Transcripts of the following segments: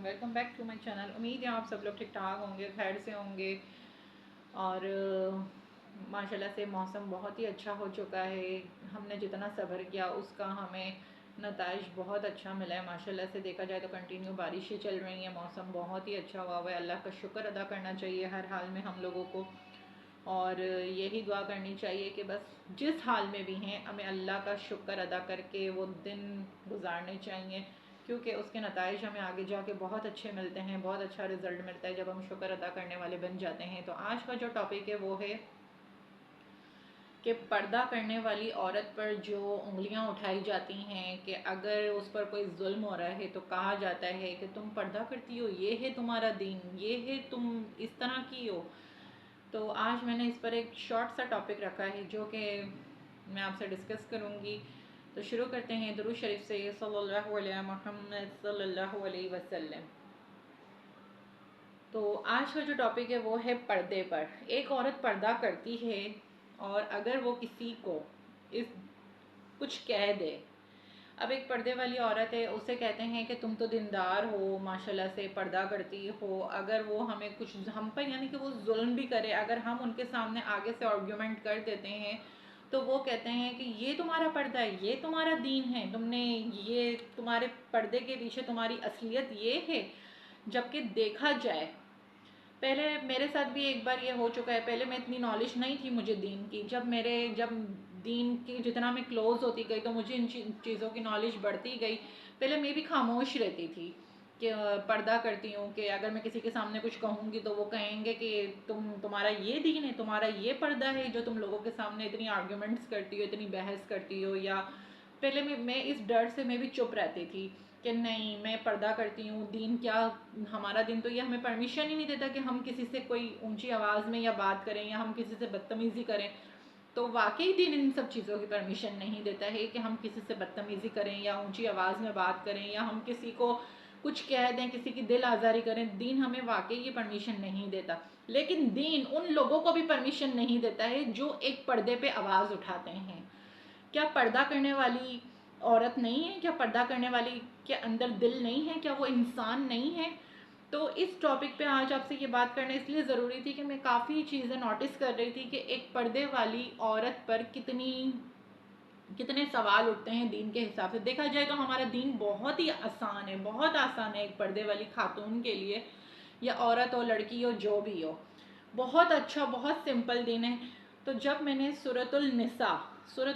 Welcome back to my channel. امید ہے آپ سب لوگ ٹھیک ٹھاک ہوں گے, خیر سے ہوں گے. اور ماشاءاللہ سے موسم بہت ہی اچھا ہو چکا ہے. ہم نے جتنا صبر کیا اس کا ہمیں نتائج بہت اچھا ملا ہے. ماشاءاللہ سے دیکھا جائے تو کنٹینیو بارشیں چل رہی ہیں, موسم بہت ہی اچھا ہوا ہے. اللہ کا شکر ادا کرنا چاہیے ہر حال میں ہم لوگوں کو, اور یہی دعا کرنی چاہیے کہ بس جس حال میں بھی ہیں ہمیں اللہ کا شکر ادا کر کے وہ دن گزارنے چاہیے, کیونکہ اس کے نتائج ہمیں آگے جا کے بہت اچھے ملتے ہیں, بہت اچھا رزلٹ ملتا ہے جب ہم شکر ادا کرنے والے بن جاتے ہیں. تو آج کا جو ٹاپک ہے وہ ہے کہ پردہ کرنے والی عورت پر جو انگلیاں اٹھائی جاتی ہیں کہ اگر اس پر کوئی ظلم ہو رہا ہے تو کہا جاتا ہے کہ تم پردہ کرتی ہو, یہ ہے تمہارا دین, یہ ہے تم اس طرح کی ہو. تو آج میں نے اس پر ایک شارٹ سا ٹاپک رکھا ہے جو کہ میں آپ سے ڈسکس کروں گی. تو شروع کرتے ہیں درود شریف سے, صلی اللہ علیہ محمد صلی اللہ علیہ وسلم. تو آج کا جو ٹاپک ہے وہ ہے پردے پر. ایک عورت پردہ کرتی ہے اور اگر وہ کسی کو اس کچھ کہہ دے, اب ایک پردے والی عورت ہے, اسے کہتے ہیں کہ تم تو دیندار ہو, ماشاءاللہ سے پردہ کرتی ہو, اگر وہ ہمیں کچھ ہم پر یعنی کہ وہ ظلم بھی کرے, اگر ہم ان کے سامنے آگے سے آرگیومنٹ کر دیتے ہیں تو وہ کہتے ہیں کہ یہ تمہارا پردہ ہے, یہ تمہارا دین ہے, تم نے یہ تمہارے پردے کے پیچھے تمہاری اصلیت یہ ہے. جبکہ دیکھا جائے, پہلے میرے ساتھ بھی ایک بار یہ ہو چکا ہے. پہلے میں اتنی نالج نہیں تھی مجھے دین کی, جب دین کی جتنا میں کلوز ہوتی گئی تو مجھے ان چیزوں کی نالج بڑھتی گئی. پہلے میں بھی خاموش رہتی تھی کہ پردہ کرتی ہوں, کہ اگر میں کسی کے سامنے کچھ کہوں گی تو وہ کہیں گے کہ تمہارا یہ دین ہے, تمہارا یہ پردہ ہے جو تم لوگوں کے سامنے اتنی آرگیومنٹس کرتی ہو, اتنی بحث کرتی ہو. یا پہلے میں اس ڈر سے میں بھی چپ رہتی تھی کہ نہیں میں پردہ کرتی ہوں, دین کیا, ہمارا دین تو یہ ہمیں پرمیشن ہی نہیں دیتا کہ ہم کسی سے کوئی اونچی آواز میں یا بات کریں یا ہم کسی سے بدتمیزی کریں. تو واقعی دین ان سب چیزوں کی پرمیشن نہیں دیتا ہے کہ ہم کسی سے بدتمیزی کریں یا اونچی آواز میں بات کریں یا ہم کسی کو کچھ کہہ دیں, کسی کی دل آزاری کریں. دین ہمیں واقعی یہ پرمیشن نہیں دیتا, لیکن دین ان لوگوں کو بھی پرمیشن نہیں دیتا ہے جو ایک پردے پہ آواز اٹھاتے ہیں. کیا پردہ کرنے والی عورت نہیں ہے, کیا پردہ کرنے والی کے اندر دل نہیں ہے, کیا وہ انسان نہیں ہے؟ تو اس ٹاپک پہ آج آپ سے یہ بات کرنا اس لیے ضروری تھی کہ میں کافی چیزیں نوٹس کر رہی تھی کہ ایک پردے والی عورت پر کتنے سوال اٹھتے ہیں دین کے حساب سے. دیکھا جائے تو ہمارا دین بہت ہی آسان ہے, بہت آسان ہے ایک پردے والی خاتون کے لیے, یا عورت ہو, لڑکی ہو, جو بھی ہو. بہت اچھا, بہت سمپل دین ہے. تو جب میں نے سورۃ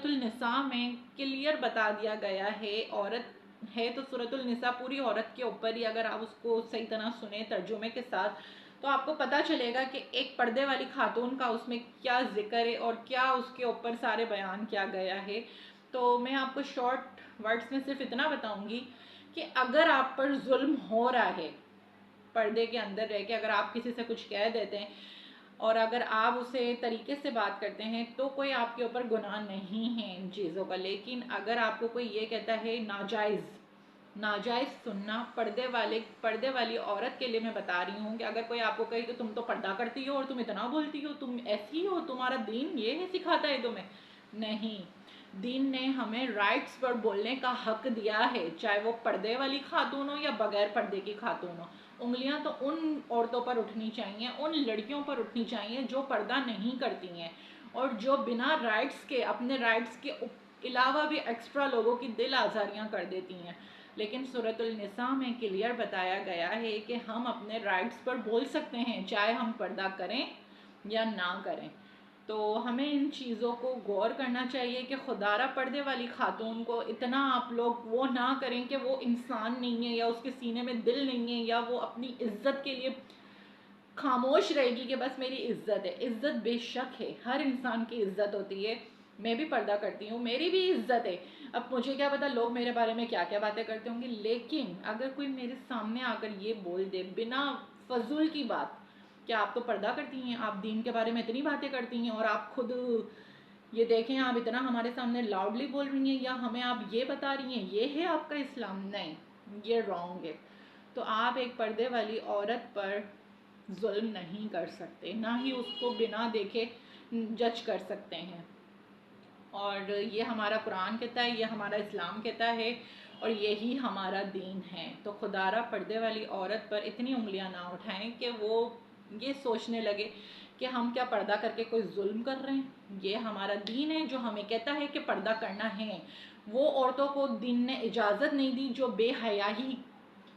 النساء میں کلیئر بتا دیا گیا ہے, عورت ہے تو سورۃ النساء پوری عورت کے اوپر ہی, اگر آپ اس کو صحیح طرح سنیں ترجمے کے ساتھ تو آپ کو پتا چلے گا کہ ایک پردے والی خاتون کا اس میں کیا ذکر ہے اور کیا اس کے اوپر سارے بیان کیا گیا ہے. تو میں آپ کو شارٹ ورڈز میں صرف اتنا بتاؤں گی کہ اگر آپ پر ظلم ہو رہا ہے پردے کے اندر رہ کے, اگر آپ کسی سے کچھ کہہ دیتے ہیں اور اگر آپ اسے طریقے سے بات کرتے ہیں تو کوئی آپ کے اوپر گناہ نہیں ہے ان چیزوں کا. لیکن اگر آپ کو کوئی یہ کہتا ہے ناجائز سننا, پردے والی عورت کے لیے میں بتا رہی ہوں کہ اگر کوئی آپ کو کہے کہ تم تو پردہ کرتی ہو اور تم اتنا بولتی ہو, تم ایسی ہو, تمہارا دین یہ ہے سکھاتا ہے تمہیں, نہیں. دین نے ہمیں رائٹس پر بولنے کا حق دیا ہے, چاہے وہ پردے والی خاتون ہو یا بغیر پردے کی خاتون ہو. انگلیاں تو ان عورتوں پر اٹھنی چاہیے, ان لڑکیوں پر اٹھنی چاہیے جو پردہ نہیں کرتی ہیں اور جو بنا رائٹس کے, اپنے رائٹس کے علاوہ بھی ایکسٹرا لوگوں کی دل آزاریاں کر دیتی ہیں. لیکن سورۃ النساء میں کلیئر بتایا گیا ہے کہ ہم اپنے رائٹس پر بول سکتے ہیں چاہے ہم پردہ کریں یا نہ کریں. تو ہمیں ان چیزوں کو غور کرنا چاہیے کہ خدا را پردے والی خاتون کو اتنا آپ لوگ وہ نہ کریں کہ وہ انسان نہیں ہے, یا اس کے سینے میں دل نہیں ہے, یا وہ اپنی عزت کے لیے خاموش رہے گی کہ بس میری عزت ہے. عزت بے شک ہے, ہر انسان کی عزت ہوتی ہے. میں بھی پردہ کرتی ہوں, میری بھی عزت ہے. اب مجھے کیا پتا لوگ میرے بارے میں کیا کیا باتیں کرتے ہوں گے, لیکن اگر کوئی میرے سامنے آ کر یہ بول دے بنا فضول کی بات کہ آپ تو پردہ کرتی ہیں, آپ دین کے بارے میں اتنی باتیں کرتی ہیں اور آپ خود یہ دیکھیں آپ اتنا ہمارے سامنے لاؤڈلی بول رہی ہیں, یا ہمیں آپ یہ بتا رہی ہیں یہ ہے آپ کا اسلام, نہیں, یہ رانگ ہے. تو آپ ایک پردے والی عورت پر ظلم نہیں کر سکتے, نہ ہی اس کو بنا دیکھے جج کر سکتے ہیں. اور یہ ہمارا قرآن کہتا ہے, یہ ہمارا اسلام کہتا ہے. اور یہی ہمارا دین ہے. تو خدارہ پردے والی عورت پر اتنی انگلیاں نہ اٹھائیں کہ وہ یہ سوچنے لگے کہ ہم کیا پردہ کر کے کوئی ظلم کر رہے ہیں. یہ ہمارا دین ہے جو ہمیں کہتا ہے کہ پردہ کرنا ہے. وہ عورتوں کو دین نے اجازت نہیں دی جو بے حیائی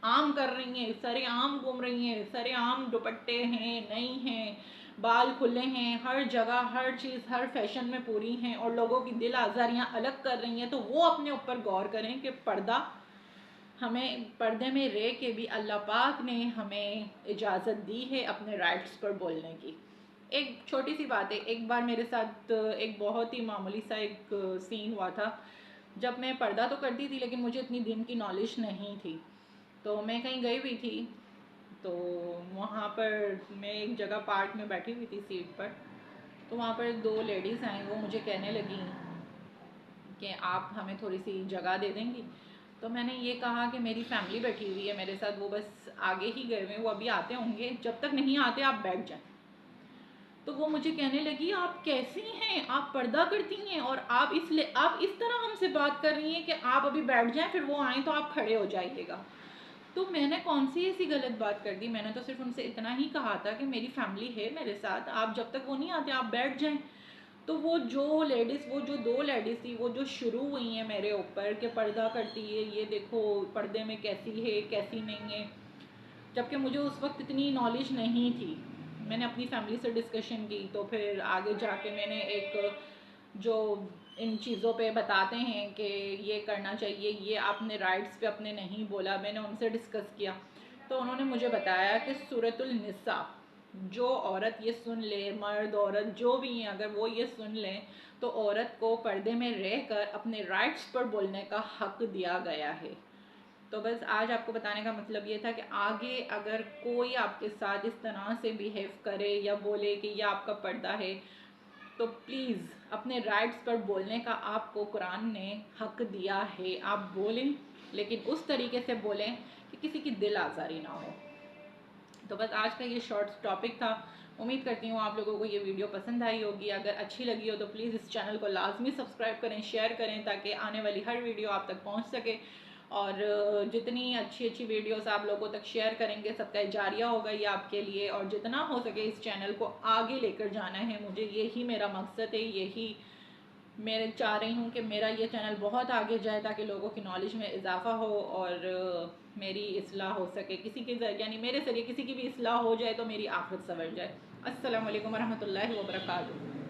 عام کر رہی ہیں, سرے عام گھوم رہی ہیں, سرے عام دوپٹے ہیں, نہیں ہیں, بال کھلے ہیں, ہر جگہ ہر چیز ہر فیشن میں پوری ہیں اور لوگوں کی دل آزاریاں الگ کر رہی ہیں. تو وہ اپنے اوپر غور کریں کہ پردہ ہمیں پردے میں رہ کے بھی اللہ پاک نے ہمیں اجازت دی ہے اپنے رائٹس پر بولنے کی. ایک چھوٹی سی بات ہے, ایک بار میرے ساتھ ایک بہت ہی معمولی سا ایک سین ہوا تھا. جب میں پردہ تو کرتی تھی لیکن مجھے اتنی دین کی نالج نہیں تھی. تو میں کہیں گئی ہوئی تھی, تو وہاں پر میں ایک جگہ پارک میں بیٹھی ہوئی تھی سیٹ پر. تو وہاں پر 2 لیڈیز آئیں, وہ مجھے کہنے لگیں کہ آپ ہمیں تھوڑی سی جگہ دے دیں گی. تو میں نے یہ کہا کہ میری فیملی بیٹھی ہوئی ہے میرے ساتھ, وہ بس آگے ہی گئے ہوئے, وہ ابھی آتے ہوں گے, جب تک نہیں آتے آپ بیٹھ جائیں. تو وہ مجھے کہنے لگی آپ کیسی ہیں, آپ پردہ کرتی ہیں اور آپ اس طرح ہم سے بات کر رہی ہیں کہ آپ ابھی بیٹھ جائیں, پھر وہ آئیں تو آپ کھڑے ہو جائیے گا. تو میں نے کون سی ایسی غلط بات کر دی. میں نے تو صرف ان سے اتنا ہی کہا تھا کہ میری فیملی ہے میرے ساتھ, آپ جب تک وہ نہیں آتے آپ بیٹھ جائیں. تو وہ جو 2 لیڈیز تھی وہ جو شروع ہوئی ہیں میرے اوپر کہ پردہ کرتی ہے, یہ دیکھو پردے میں کیسی ہے کیسی نہیں ہے, جبکہ مجھے اس وقت اتنی نالج نہیں تھی. میں نے اپنی فیملی سے ڈسکشن کی, تو پھر آگے جا کے میں نے ایک جو ان چیزوں پہ بتاتے ہیں کہ یہ کرنا چاہیے, یہ آپ نے رائٹس پہ اپنے نہیں بولا, میں نے ان سے ڈسکس کیا. تو انہوں نے مجھے بتایا کہ سورۃ النساء جو عورت یہ سن لے, مرد عورت جو بھی ہیں اگر وہ یہ سن لیں تو عورت کو پردے میں رہ کر اپنے رائٹس پر بولنے کا حق دیا گیا ہے. تو بس آج آپ کو بتانے کا مطلب یہ تھا کہ آگے اگر کوئی آپ کے ساتھ اس طرح سے بیہیو کرے یا بولے کہ یہ آپ کا پردہ ہے, تو پلیز اپنے رائٹس پر بولنے کا آپ کو قرآن نے حق دیا ہے. آپ بولیں لیکن اس طریقے سے بولیں کہ کسی کی دل آزاری نہ ہو. تو بس آج کا یہ شارٹ ٹاپک تھا. امید کرتی ہوں آپ لوگوں کو یہ ویڈیو پسند آئی ہوگی. اگر اچھی لگی ہو تو پلیز اس چینل کو لازمی سبسکرائب کریں, شیئر کریں تاکہ آنے والی ہر ویڈیو آپ تک پہنچ سکے. اور جتنی اچھی ویڈیوز آپ لوگوں تک شیئر کریں گے سب کا جاریہ ہوگا یہ آپ کے لیے, اور جتنا ہو سکے اس چینل کو آگے لے کر جانا ہے. مجھے یہی میرا مقصد ہے, یہی میں چاہ رہی ہوں کہ میرا یہ چینل بہت آگے جائے تاکہ لوگوں کی نالج میں اضافہ ہو اور میری اصلاح ہو سکے, کسی کے یعنی میرے ذریعے کسی کی بھی اصلاح ہو جائے تو میری آخرت سنور جائے. السلام علیکم ورحمۃ اللہ وبرکاتہ.